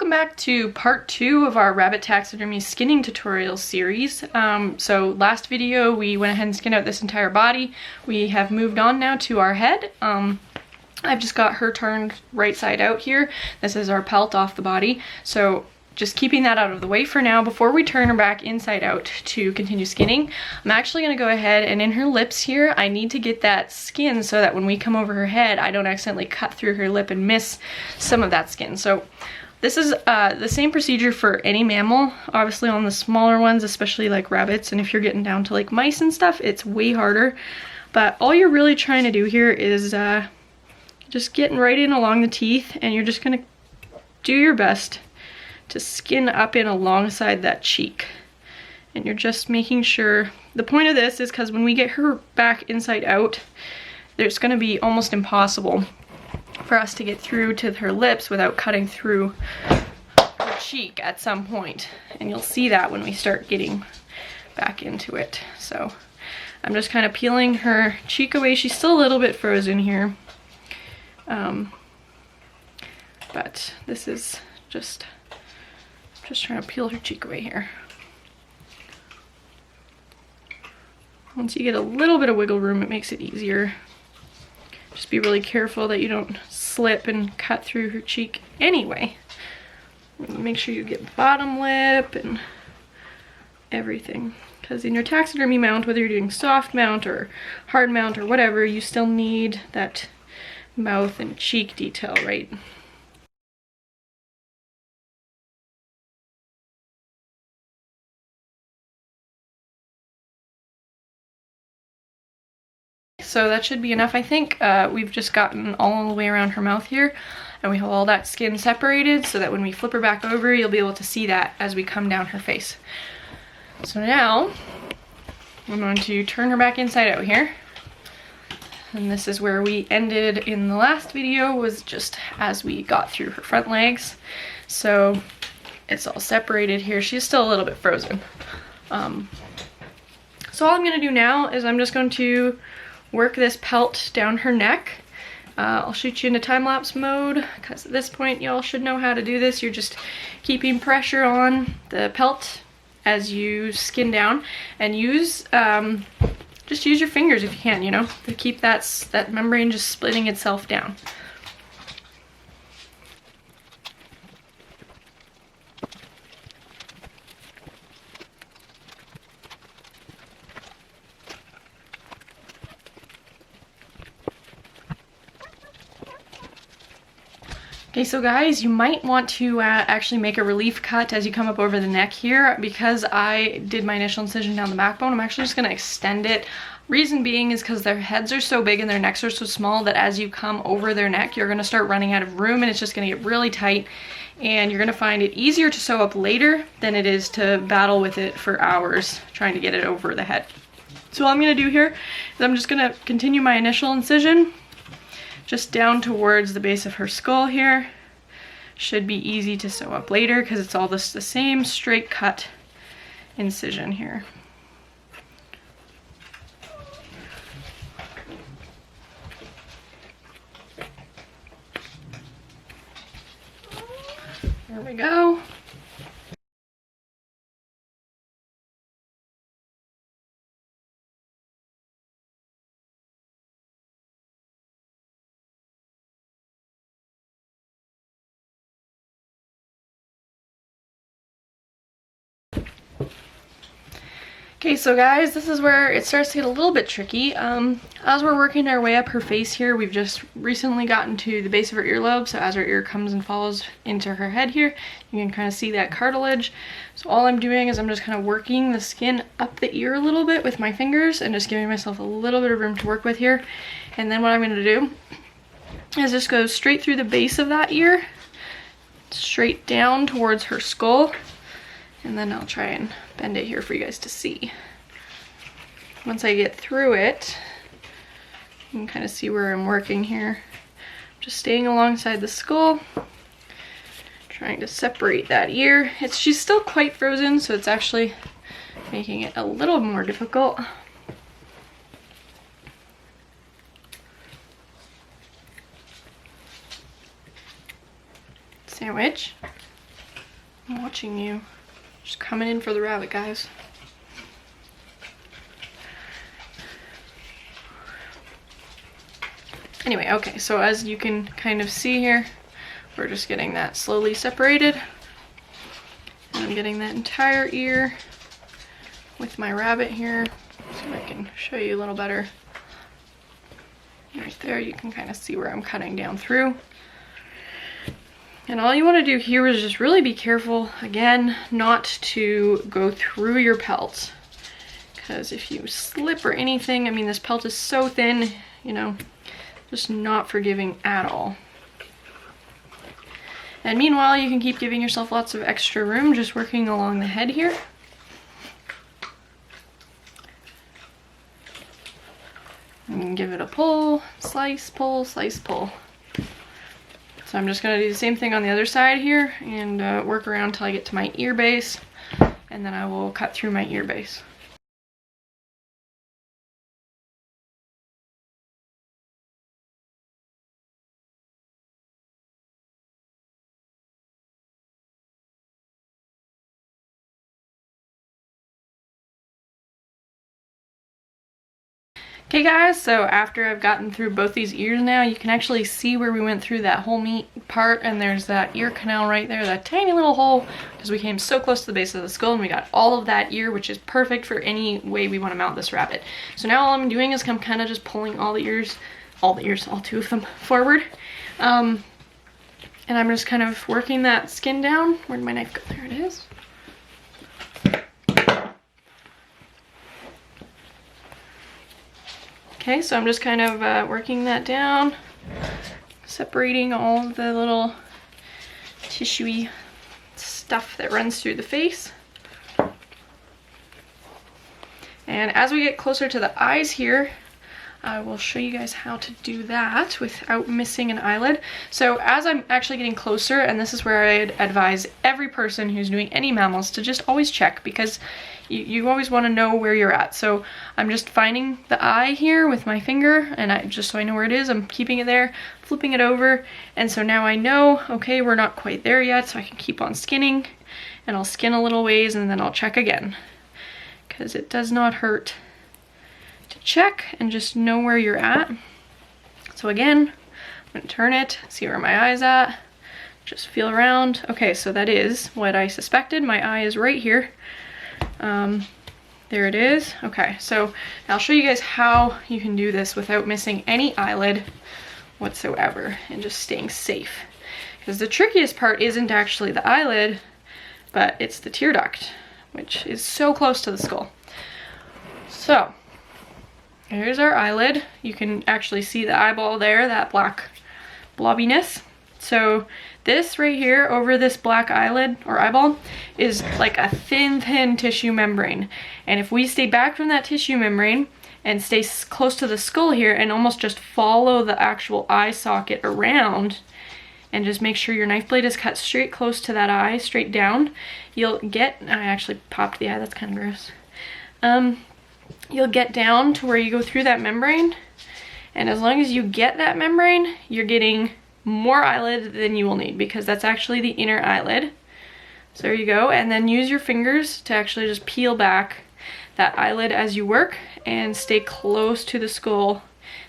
welcome back to part 2 of our rabbit taxidermy skinning tutorial series. So last video we went ahead and skinned out this entire body. We have moved on now to our head. I've just got her turned right side out here. This is our pelt off the body. So just keeping that out of the way for now before we turn her back inside out to continue skinning. I'm actually going to go ahead and in her lips here, I need to get that skin so that when we come over her head, I don't accidentally cut through her lip and miss some of that skin. So this is the same procedure for any mammal. Obviously on the smaller ones, especially like rabbits, and if you're getting down to like mice and stuff, it's way harder. But all you're really trying to do here is just getting right in along the teeth, and you're just gonna do your best to skin up in alongside that cheek. And you're just making sure, the point of this is because when we get her back inside out, it's gonna be almost impossible for us to get through to her lips without cutting through her cheek at some point. And you'll see that when we start getting back into it. So I'm just kind of peeling her cheek away. She's still a little bit frozen here. But this is just trying to peel her cheek away here. Once you get a little bit of wiggle room, it makes it easier. Just be really careful that you don't slip and cut through her cheek anyway. Make sure you get bottom lip and everything. Because in your taxidermy mount, whether you're doing soft mount or hard mount or whatever, you still need that mouth and cheek detail, right? So that should be enough, I think. We've just gotten all the way around her mouth here, and we have all that skin separated so that when we flip her back over, you'll be able to see that as we come down her face. So now I'm going to turn her back inside out here. And this is where we ended in the last video, was just as we got through her front legs. So it's all separated here. She's still a little bit frozen. So all I'm going to do now is I'm just going to work this pelt down her neck. I'll shoot you into time-lapse mode because at this point y'all should know how to do this. You're just keeping pressure on the pelt as you skin down, and just use your fingers if you can, you know, to keep that membrane just splitting itself down. Okay, so guys, you might want to actually make a relief cut as you come up over the neck here. Because I did my initial incision down the backbone, I'm actually just going to extend it. Reason being is because their heads are so big and their necks are so small that as you come over their neck, you're going to start running out of room, and it's just going to get really tight, and you're going to find it easier to sew up later than it is to battle with it for hours trying to get it over the head. So all I'm going to do here is I'm just going to continue my initial incision just down towards the base of her skull here. Should be easy to sew up later because it's all the same straight cut incision here. There we go. Okay, so guys, this is where it starts to get a little bit tricky. As we're working our way up her face here, we've just recently gotten to the base of her earlobe, so as her ear comes and falls into her head here, you can kind of see that cartilage. So all I'm doing is I'm just kind of working the skin up the ear a little bit with my fingers and just giving myself a little bit of room to work with here. And then what I'm going to do is just go straight through the base of that ear, straight down towards her skull. And then I'll try and bend it here for you guys to see. Once I get through it, you can kind of see where I'm working here. Just staying alongside the skull, trying to separate that ear. She's still quite frozen, so it's actually making it a little more difficult. Sandwich. I'm watching you. Just coming in for the rabbit, guys. Anyway, okay, so as you can kind of see here, we're just getting that slowly separated. And I'm getting that entire ear with my rabbit here, so I can show you a little better. Right there, you can kind of see where I'm cutting down through. And all you want to do here is just really be careful, again, not to go through your pelt. Because if you slip or anything, I mean, this pelt is so thin, you know, just not forgiving at all. And meanwhile, you can keep giving yourself lots of extra room, just working along the head here. And give it a pull, slice, pull, slice, pull. So I'm just gonna do the same thing on the other side here and work around till I get to my ear base, and then I will cut through my ear base. Okay guys, so after I've gotten through both these ears now, you can actually see where we went through that whole meat part, and there's that ear canal right there, that tiny little hole, because we came so close to the base of the skull and we got all of that ear, which is perfect for any way we want to mount this rabbit. So now all I'm doing is I'm kind of just pulling all two of them forward. And I'm just kind of working that skin down. Where'd my knife go? There it is. Okay, so I'm just kind of working that down, separating all of the little tissuey stuff that runs through the face. And as we get closer to the eyes here, I will show you guys how to do that without missing an eyelid. So as I'm actually getting closer, and this is where I'd advise every person who's doing any mammals to just always check, because you always want to know where you're at. So I'm just finding the eye here with my finger, and just so I know where it is, I'm keeping it there, flipping it over, and so now I know, okay, we're not quite there yet, so I can keep on skinning, and I'll skin a little ways, and then I'll check again, because it does not hurt to check and just know where you're at. So again, I'm gonna turn it, see where my eye's at, just feel around. Okay, so that is what I suspected. My eye is right here. There it is. Okay, so I'll show you guys how you can do this without missing any eyelid whatsoever and just staying safe. Because the trickiest part isn't actually the eyelid, but it's the tear duct, which is so close to the skull. So here's our eyelid. You can actually see the eyeball there, that black blobbiness. So this right here over this black eyelid or eyeball is like a thin tissue membrane. And if we stay back from that tissue membrane and stay close to the skull here and almost just follow the actual eye socket around and just make sure your knife blade is cut straight close to that eye, straight down, you'll get, I actually popped the eye, that's kind of gross. You'll get down to where you go through that membrane, and as long as you get that membrane, you're getting more eyelid than you will need, because that's actually the inner eyelid. So there you go, and then use your fingers to actually just peel back that eyelid as you work and stay close to the skull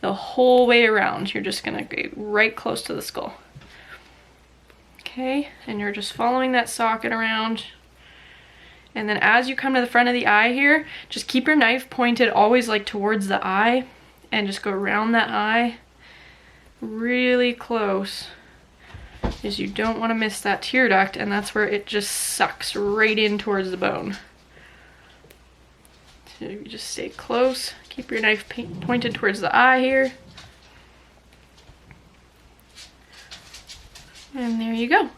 the whole way around. You're just gonna get right close to the skull. Okay, and you're just following that socket around. And then as you come to the front of the eye here, just keep your knife pointed always like towards the eye and just go around that eye really close, because you don't want to miss that tear duct, and that's where it just sucks right in towards the bone. So you just stay close, keep your knife pointed towards the eye here. And there you go.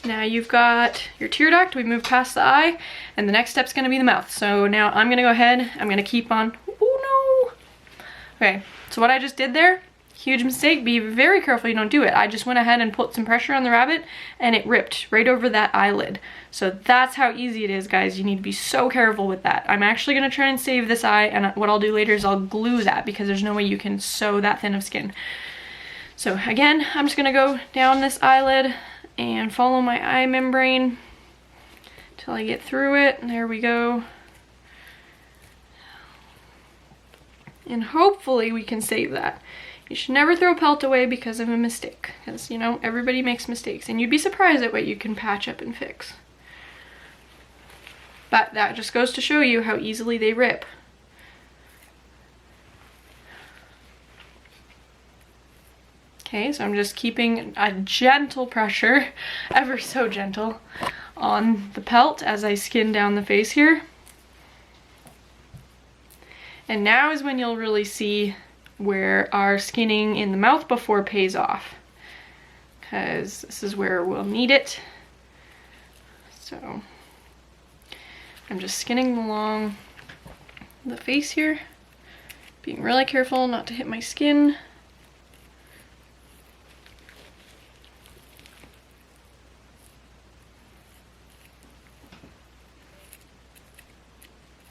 Now you've got your tear duct, we move past the eye, and the next step's gonna be the mouth. So now I'm gonna go ahead, I'm gonna keep on, oh no! Okay, so what I just did there, huge mistake, be very careful you don't do it. I just went ahead and put some pressure on the rabbit and it ripped right over that eyelid. So that's how easy it is, guys. You need to be so careful with that. I'm actually gonna try and save this eye, and what I'll do later is I'll glue that, because there's no way you can sew that thin of skin. So again, I'm just gonna go down this eyelid and follow my eye membrane till I get through it. There we go. And hopefully we can save that. You should never throw pelt away because of a mistake, because, you know, everybody makes mistakes, and you'd be surprised at what you can patch up and fix. But that just goes to show you how easily they rip. Okay, so I'm just keeping a gentle pressure, ever so gentle, on the pelt as I skin down the face here. And now is when you'll really see where our skinning in the mouth before pays off, because this is where we'll need it. So I'm just skinning along the face here, being really careful not to hit my skin.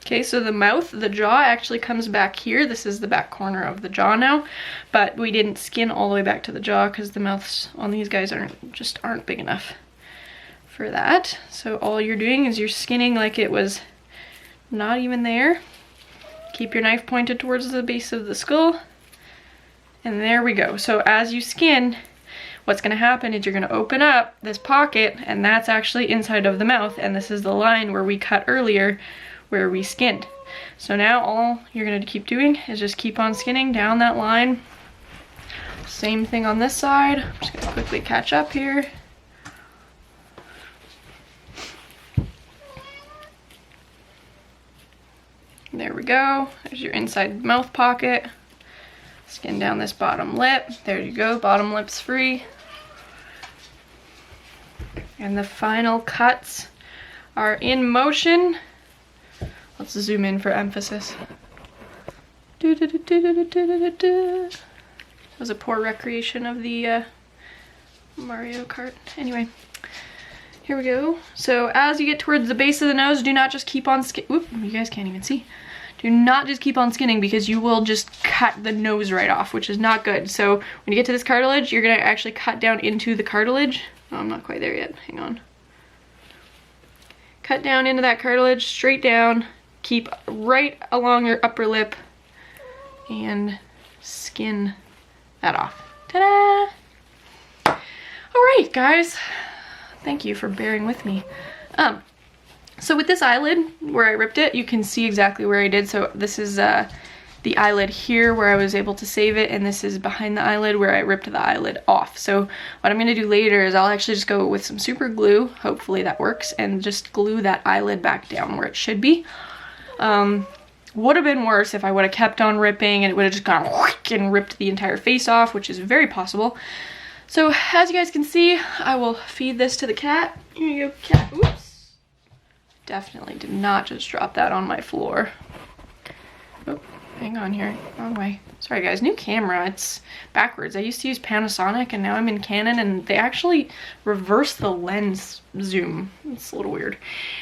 Okay, so the mouth, the jaw actually comes back here. This is the back corner of the jaw now, but we didn't skin all the way back to the jaw because the mouths on these guys aren't big enough for that. So all you're doing is you're skinning like it was not even there. Keep your knife pointed towards the base of the skull, and there we go. So as you skin, what's gonna happen is you're gonna open up this pocket, and that's actually inside of the mouth, and this is the line where we cut earlier, where we skinned. So now all you're gonna keep doing is just keep on skinning down that line. Same thing on this side. I'm just gonna quickly catch up here. There we go. There's your inside mouth pocket. Skin down this bottom lip. There you go, bottom lip's free. And the final cuts are in motion. Let's zoom in for emphasis. That was a poor recreation of the Mario Kart. Anyway, here we go. So as you get towards the base of the nose, do not just keep on Oop, you guys can't even see. Do not just keep on skinning, because you will just cut the nose right off, which is not good. So when you get to this cartilage, you're gonna actually cut down into the cartilage. Oh, I'm not quite there yet, hang on. Cut down into that cartilage, straight down. Keep right along your upper lip and skin that off. Ta-da! All right, guys. Thank you for bearing with me. So with this eyelid, where I ripped it, you can see exactly where I did. So this is the eyelid here where I was able to save it, and this is behind the eyelid where I ripped the eyelid off. So what I'm gonna do later is I'll actually just go with some super glue, hopefully that works, and just glue that eyelid back down where it should be. Would have been worse if I would have kept on ripping and it would have just gone and ripped the entire face off, which is very possible. So as you guys can see, I will feed this to the cat. Here you go, cat. Oops. Definitely did not just drop that on my floor. Oh, hang on here, wrong way. Sorry guys, new camera, it's backwards. I used to use Panasonic and now I'm in Canon, and they actually reverse the lens zoom. It's a little weird.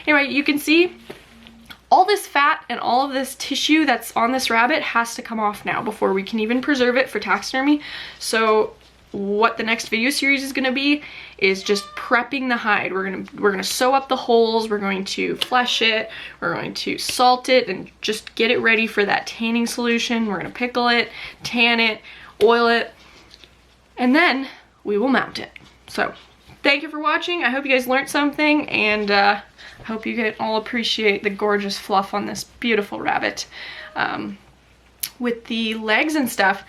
Anyway, you can see all this fat and all of this tissue that's on this rabbit has to come off now before we can even preserve it for taxidermy. So what the next video series is gonna be is just prepping the hide. We're gonna sew up the holes, we're going to flesh it, we're going to salt it and just get it ready for that tanning solution. We're gonna pickle it, tan it, oil it, and then we will mount it. So thank you for watching. I hope you guys learned something, and I hope you can all appreciate the gorgeous fluff on this beautiful rabbit. With the legs and stuff,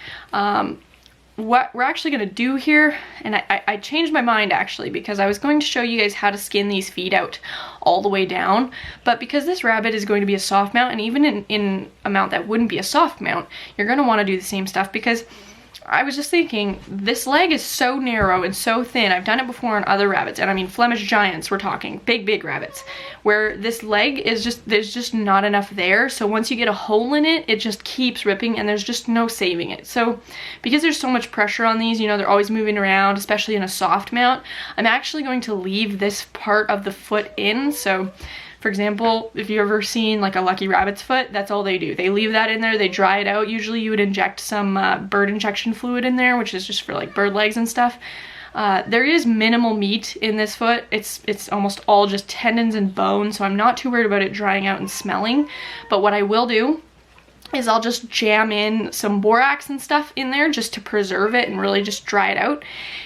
what we're actually gonna do here, and I changed my mind actually, because I was going to show you guys how to skin these feet out all the way down, but because this rabbit is going to be a soft mount, and even in a mount that wouldn't be a soft mount, you're gonna wanna do the same stuff, because I was just thinking, this leg is so narrow and so thin. I've done it before on other rabbits, and I mean Flemish giants, we're talking big rabbits, where this leg is just, there's just not enough there. So once you get a hole in it, it just keeps ripping and there's just no saving it. So because there's so much pressure on these, you know, they're always moving around, especially in a soft mount, I'm actually going to leave this part of the foot in. So for example, if you've ever seen like a lucky rabbit's foot, that's all they do. They leave that in there, they dry it out. Usually you would inject some bird injection fluid in there, which is just for like bird legs and stuff. There is minimal meat in this foot. It's almost all just tendons and bone, so I'm not too worried about it drying out and smelling. But what I will do is I'll just jam in some borax and stuff in there just to preserve it and really just dry it out.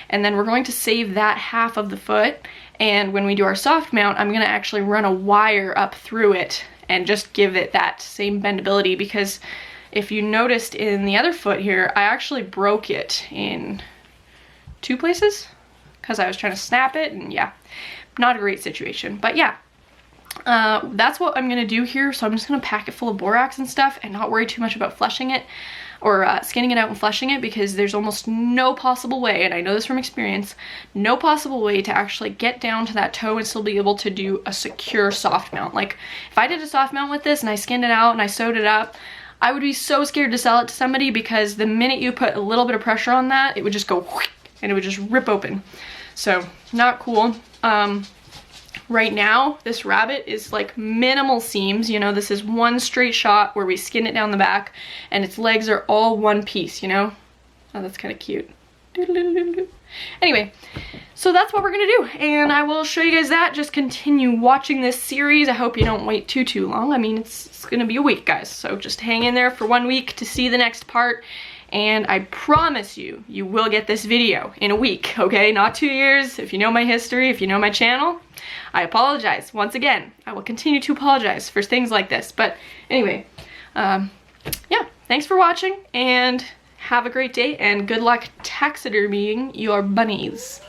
And then we're going to save that half of the foot, and when we do our soft mount, I'm gonna actually run a wire up through it and just give it that same bendability, because if you noticed in the other foot here, I actually broke it in 2 places because I was trying to snap it, and yeah, not a great situation. But yeah, that's what I'm gonna do here. So I'm just gonna pack it full of borax and stuff and not worry too much about fleshing it or skinning it out and fleshing it, because there's almost no possible way, and I know this from experience, no possible way to actually get down to that toe and still be able to do a secure soft mount. Like if I did a soft mount with this and I skinned it out and I sewed it up, I would be so scared to sell it to somebody, because the minute you put a little bit of pressure on that, it would just go whoosh, and it would just rip open. So not cool. Right now, this rabbit is like minimal seams, you know, this is one straight shot where we skin it down the back, and its legs are all one piece, you know? Oh, that's kind of cute. Anyway, so that's what we're gonna do, and I will show you guys that. Just continue watching this series. I hope you don't wait too long. I mean, it's gonna be a week, guys, so just hang in there for 1 week to see the next part. And I promise you, you will get this video in a week, okay? Not 2 years. If you know my history, if you know my channel, I apologize. Once again, I will continue to apologize for things like this. But anyway, yeah, thanks for watching, and have a great day, and good luck taxidermying your bunnies.